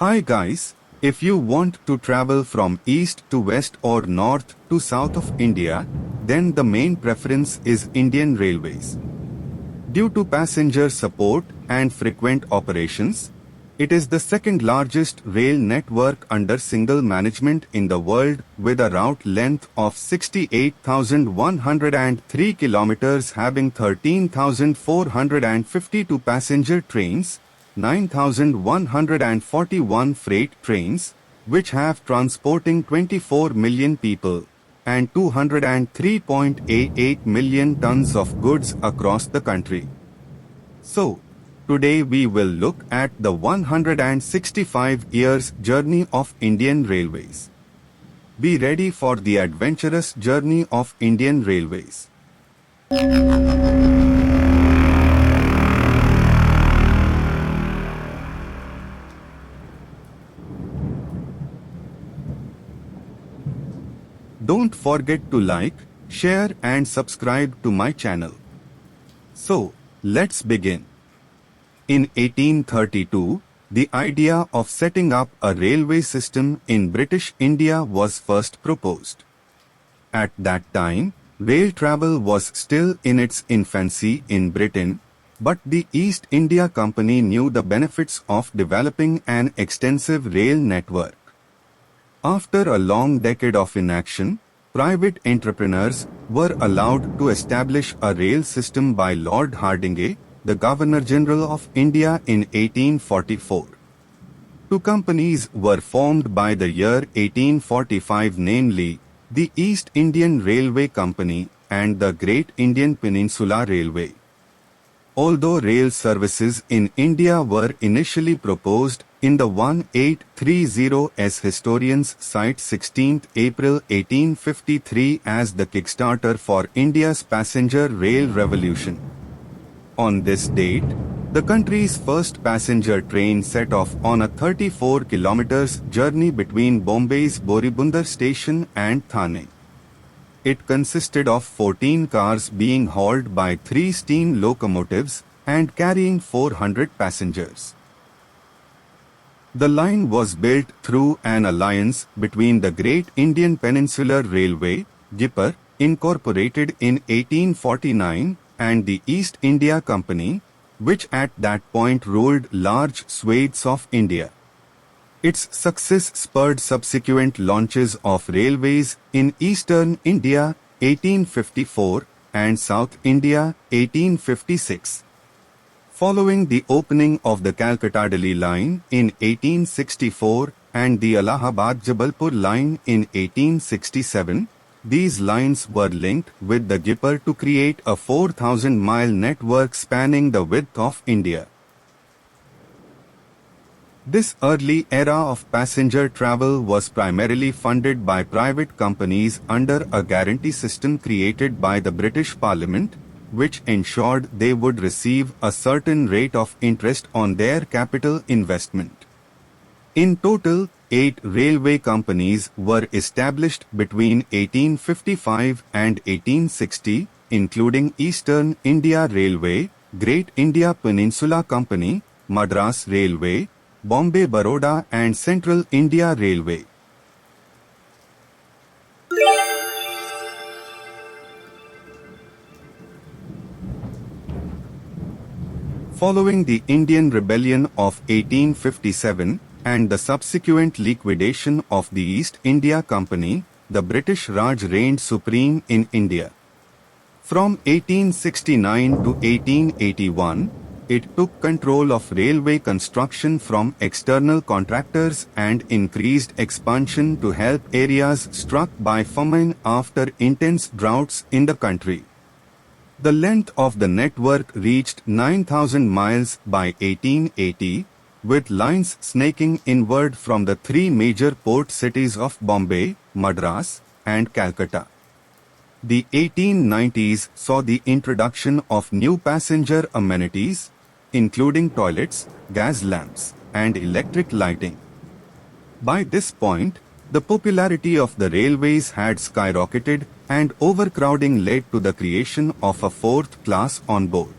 Hi guys, if you want to travel from east to west or north to south of India, then the main preference is Indian Railways. Due to passenger support and frequent operations, it is the second largest rail network under single management in the world with a route length of 68,103 kilometers having 13,452 passenger trains, 9,141 freight trains, which have transporting 24 million people, and 203.88 million tons of goods across the country. So, today we will look at the 165 years journey of Indian Railways. Be ready for the adventurous journey of Indian Railways. Don't forget to like, share and subscribe to my channel. So, let's begin. In 1832, the idea of setting up a railway system in British India was first proposed. At that time, rail travel was still in its infancy in Britain, but the East India Company knew the benefits of developing an extensive rail network. After a long decade of inaction, private entrepreneurs were allowed to establish a rail system by Lord Hardinge, the Governor-General of India in 1844. Two companies were formed by the year 1845, namely, the East Indian Railway Company and the Great Indian Peninsula Railway. Although rail services in India were initially proposed in the 1830 as historians cite 16th April 1853 as the kickstarter for India's passenger rail revolution. On this date, the country's first passenger train set off on a 34 kilometers journey between Bombay's Boribundar station and Thane. It consisted of 14 cars being hauled by 3 steam locomotives and carrying 400 passengers. The line was built through an alliance between the Great Indian Peninsular Railway, GIPR, incorporated in 1849, and the East India Company, which at that point ruled large swathes of India. Its success spurred subsequent launches of railways in Eastern India 1854 and South India 1856. Following the opening of the Calcutta-Delhi line in 1864 and the Allahabad-Jabalpur line in 1867, these lines were linked with the GIPR to create a 4,000-mile network spanning the width of India. This early era of passenger travel was primarily funded by private companies under a guarantee system created by the British Parliament, which ensured they would receive a certain rate of interest on their capital investment. In total, 8 railway companies were established between 1855 and 1860, including Eastern India Railway, Great India Peninsula Company, Madras Railway, Bombay Baroda and Central India Railway. Following the Indian Rebellion of 1857 and the subsequent liquidation of the East India Company, the British Raj reigned supreme in India. From 1869 to 1881, it took control of railway construction from external contractors and increased expansion to help areas struck by famine after intense droughts in the country. The length of the network reached 9,000 miles by 1880, with lines snaking inward from the 3 major port cities of Bombay, Madras, and Calcutta. The 1890s saw the introduction of new passenger amenities, including toilets, gas lamps, and electric lighting. By this point, the popularity of the railways had skyrocketed and overcrowding led to the creation of a 4th class on board.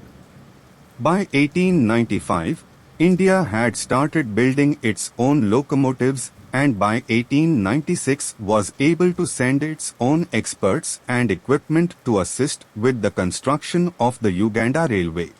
By 1895, India had started building its own locomotives and by 1896 was able to send its own experts and equipment to assist with the construction of the Uganda Railway.